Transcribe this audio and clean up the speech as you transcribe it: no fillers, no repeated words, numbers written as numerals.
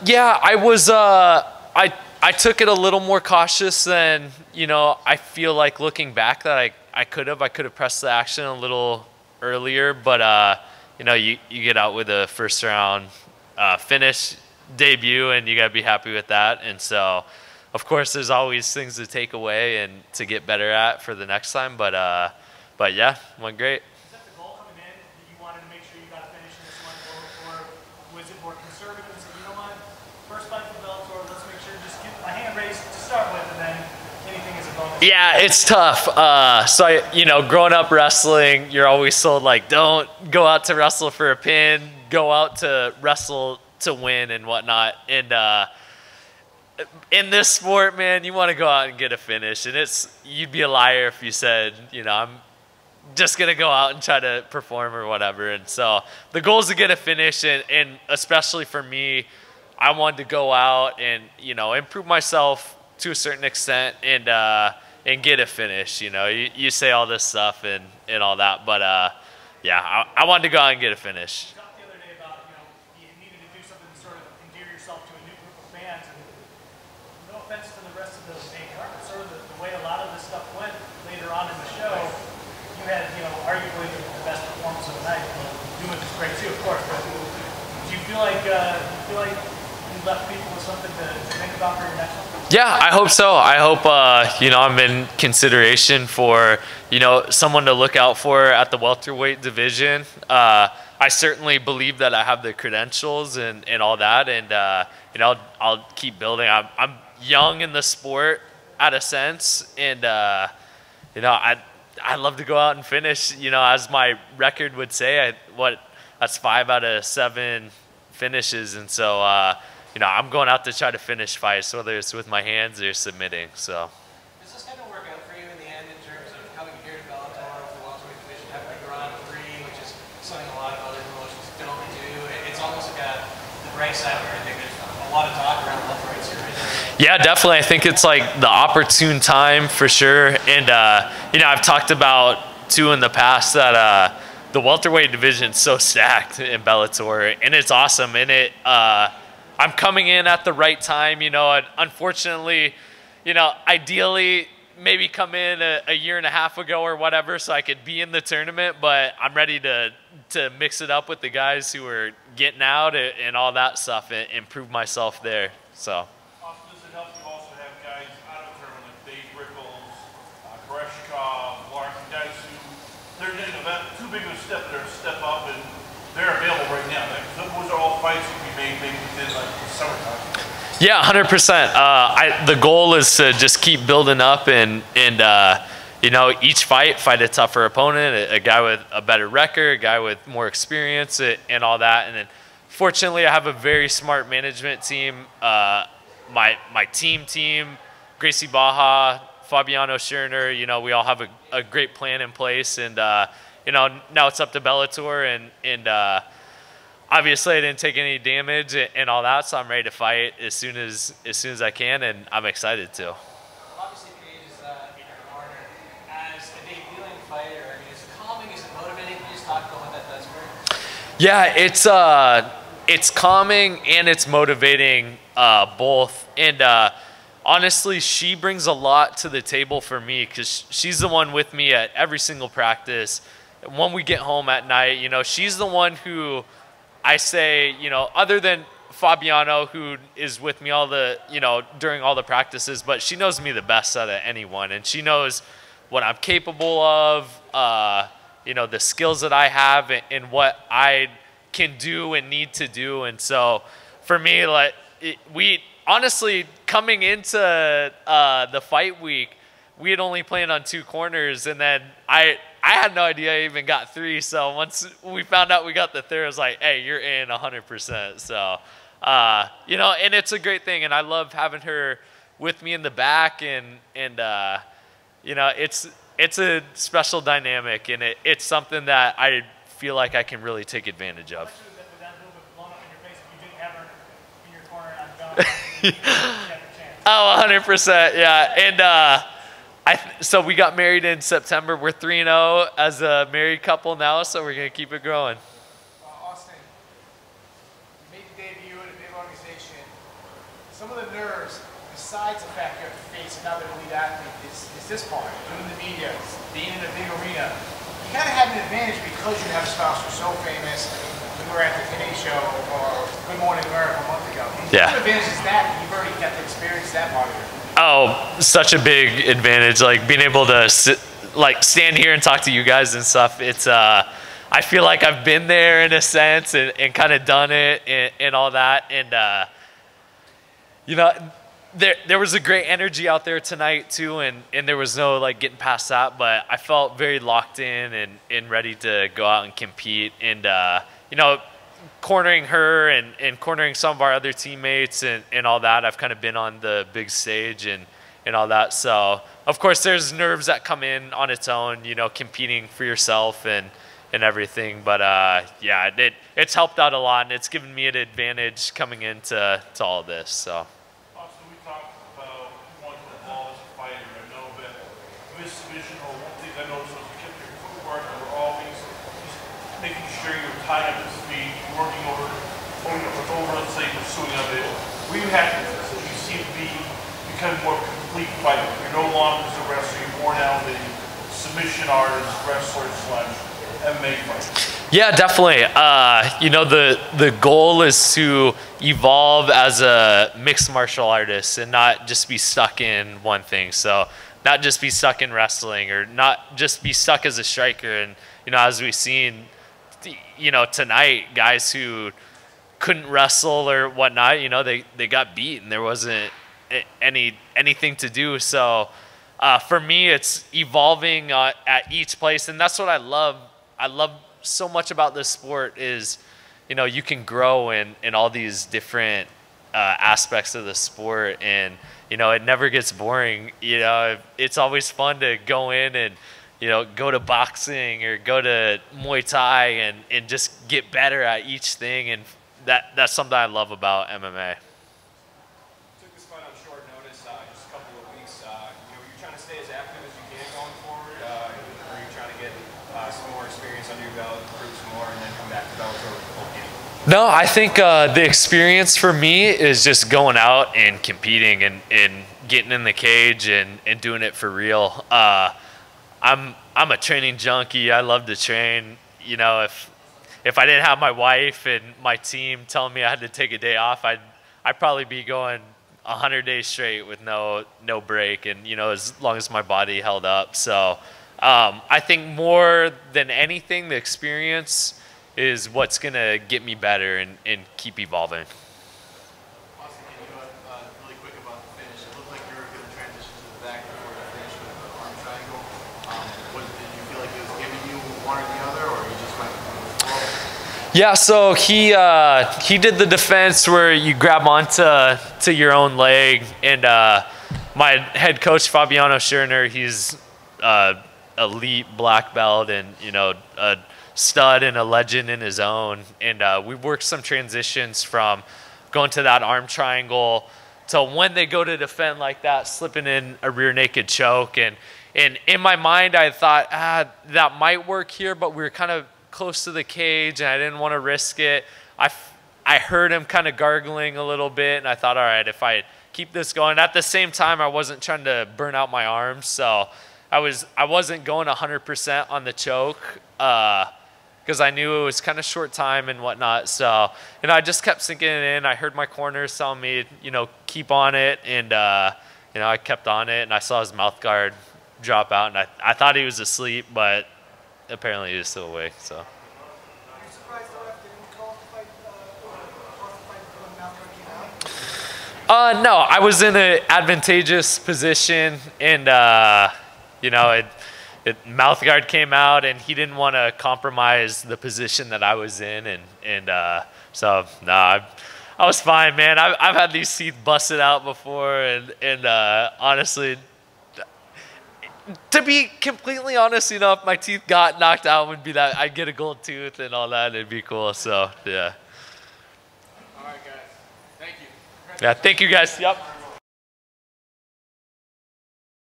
Yeah, I was. I took it a little more cautious than I feel like looking back that I could have. I could have pressed the action a little earlier, but you get out with a first round finish debut, and you gotta be happy with that. And so, of course, there's always things to take away and to get better at for the next time. But yeah, went great. Is that the goal coming in? That you wanted to make sure you got a finish in this one, or was it more conservative and said, you know what, first fight for Bellator, let's make sure just get my hand raised to start with, and then anything is a bonus? Yeah, it's tough. So growing up wrestling, you're always told like, don't go out to wrestle for a pin, go out to wrestle to win and whatnot. And in this sport, man, you want to go out and get a finish, and you'd be a liar if you said, I'm just gonna go out and try to perform or whatever. And so the goal is to get a finish, and especially for me, I wanted to go out and improve myself to a certain extent and get a finish. You say all this stuff and all that, but yeah, I wanted to go out and get a finish. You talked the other day about you needed to do something to sort of endear yourself to a new group of fans, and no offense to the rest of the main card, but sort of the way a lot of this stuff went later on in the show, you had arguably the best performance of the night. Doing was great too, of course, but do you feel like you left people with something to think about for your next one? Yeah, I hope so. I hope I'm in consideration for someone to look out for at the welterweight division. I certainly believe that I have the credentials and all that, and I'll keep building. I'm young in the sport, at a sense, and I love to go out and finish. As my record would say, that's 5 out of 7 finishes, and so I'm going out to try to finish fights, whether it's with my hands or submitting. So. Does this kind of work out for you in the end in terms of coming here to Bellator with the welterweight division, having to run 3, which is something a lot of other promotions don't do? It's almost like the rank side of everything. There's a lot of talk around welterweights here. Yeah, definitely. I think it's like the opportune time for sure. And I've talked about too in the past that the welterweight division is so stacked in Bellator, and it's awesome. And I'm coming in at the right time, and unfortunately, ideally maybe come in a year and a half ago or whatever so I could be in the tournament, but I'm ready to mix it up with the guys who are getting out and all that stuff and improve myself there. So. Does it help you also have guys out of the tournament like Dave Rickles, Koreshkov, Larson, guys who they're in an event too big of a step, they're a step up and they're available right now. Those are all fights that we made maybe within like the summertime. Yeah, 100%. The goal is to just keep building up and each fight a tougher opponent, a guy with a better record, a guy with more experience, and all that. And then, fortunately, I have a very smart management team. My team, Gracie Baja, Fabiano Schirner. We all have a great plan in place, and now it's up to Bellator, and obviously I didn't take any damage and all that, so I'm ready to fight as soon as I can, and I'm excited to. Obviously, Paige is in your corner. As a debuting fighter, is it calming? Is it motivating? Can you just talk about what that does for you? Yeah, it's calming and it's motivating, both. And honestly, she brings a lot to the table for me because she's the one with me at every single practice. When we get home at night, she's the one who I say, other than Fabiano, who is with me during all the practices, but she knows me the best out of anyone, and she knows what I'm capable of, the skills that I have and what I can do and need to do. And so for me, we honestly, coming into the fight week, we had only planned on 2 corners, and then I had no idea I even got 3. So once we found out we got the 3rd, I was like, hey, you're in 100%. So, and it's a great thing. And I love having her with me in the back, and it's a special dynamic, and it's something that I feel like I can really take advantage of. Oh, 100%, yeah. And so we got married in September. We're 3-0 as a married couple now, so we're gonna keep it growing. Austin, you made the debut at Bellator some of the nerves, besides the fact you have to face another elite athlete, is this part, doing the media, being in a big arena. You kind of have an advantage because you have a spouse who's so famous. We were at the Today Show or Good Morning America a month ago. Yeah. What advantage is that? You've already got to experience that part of it. Oh, such a big advantage. Like being able to stand here and talk to you guys and stuff. It's I feel like I've been there in a sense and kind of done it and all that. And you know, there was a great energy out there tonight too, and there was no like getting past that. But I felt very locked in and ready to go out and compete. And you know, cornering her and cornering some of our other teammates and all that. I've kind of been on the big stage and all that. So of course there's nerves that come in on its own, you know, competing for yourself and everything. But yeah, it's helped out a lot, and it's given me an advantage coming into all of this. So. Also, we talked about wanting to evolve as a fighter. I know that with submission, or one thing I noticed was you kept your footwork, and we're always just making sure you're tied up his feet, working over, let's say, pursuing of it. We've had this, you seem to be becoming more complete fighter. You're no longer just a wrestler, you're more now the submission artist, wrestler / MMA fighter. Yeah, definitely. You know, the goal is to evolve as a mixed martial artist and not just be stuck in one thing. So not just be stuck in wrestling or not just be stuck as a striker. And, you know, as we've seen, you know, tonight, guys who couldn't wrestle or whatnot, you know, they got beat and there wasn't anything to do. So for me, it's evolving at each place. And that's what I love. I love so much about this sport is, you know, you can grow in all these different aspects of the sport, and, you know, it never gets boring. You know, it's always fun to go in and, you know, go to boxing or go to Muay Thai and just get better at each thing. And that's something I love about MMA. Took this fight on short notice, just a couple of weeks. You know, you're trying to stay as active as you can going forward, or are you trying to get some more experience under your belt, improve some more, and then come back to Bellator with the full game? No, I think the experience for me is just going out and competing and getting in the cage and doing it for real. I'm a training junkie. I love to train. You know, if I didn't have my wife and my team telling me I had to take a day off, I'd probably be going 100 days straight with no break, and, you know, as long as my body held up. So I think more than anything, the experience is what's going to get me better and keep evolving. Austin, can you really quick about the finish? It looked like you were going to transition to the back before the finish with the arm triangle. Did you feel like it was giving you one or the other, or you just went with the flow? Yeah, so he did the defense where you grab onto your own leg, and my head coach Fabiano Schirner, he's elite black belt and, you know, a stud and a legend in his own. And we worked some transitions from going to that arm triangle to when they go to defend like that, slipping in a rear naked choke. And in my mind, I thought, that might work here, but we were kind of close to the cage and I didn't want to risk it. I heard him kind of gargling a little bit, and I thought, all right, if I keep this going. At the same time, I wasn't trying to burn out my arms, so I wasn't going 100% on the choke because I knew it was kind of short time and whatnot. So, you know, I just kept sinking it in. I heard my corners telling me, you know, keep on it, and you know, I kept on it, and I saw his mouth guard drop out, and I thought he was asleep, but apparently he was still awake. So. No, I was in an advantageous position, and you know, mouth guard came out, and he didn't want to compromise the position that I was in, and so no, I was fine, man. I've had these teeth busted out before, and honestly, to be completely honest, you know, if my teeth got knocked out, would be that I'd get a gold tooth and all that. It'd be cool. So yeah. All right, guys. Thank you. Yeah, thank you guys. Yep.